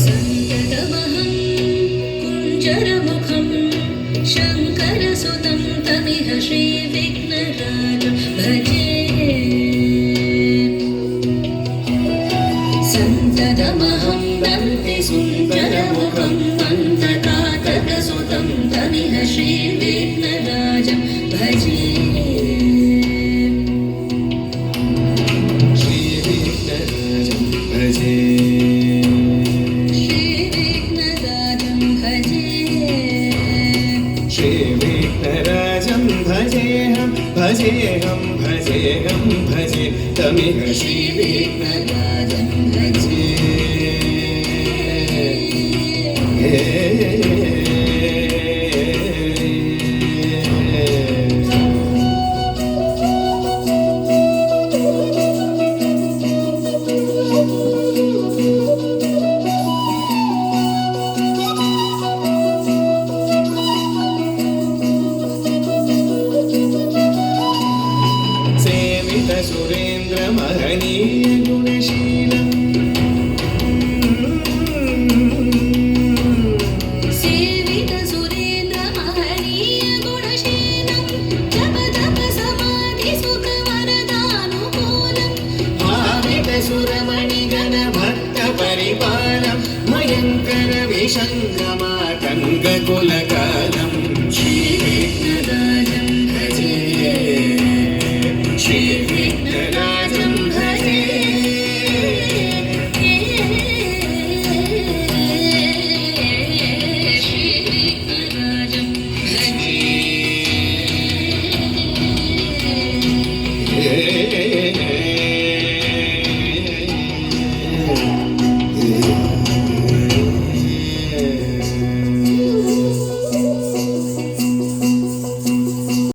सन्ततमहं कुञ्जरमुखं शङ्करसुतं तमिह श्रीविघ्नराजं भजे। सन्ततमहं दन्तिसुन्दरमुखं दन्तकातकसुतं तमिह श्रीविघ्नराजं भजे। श्रीविघ्नराजं भजे। श्रीविघ्नराजं भजेऽहं भजेऽहं भजेऽहं भजे तमिह श्रीविघ्नराजं भजे। सुरेन्द्र महनीय गुणशीलम् सेवित सुरेन्द्र महनीय गुणशीलं जप तप समाधि सुख वरदानुकूलम् भावित सुरमणिगण भक्त परिपालम् भयङ्कर विशङ्कर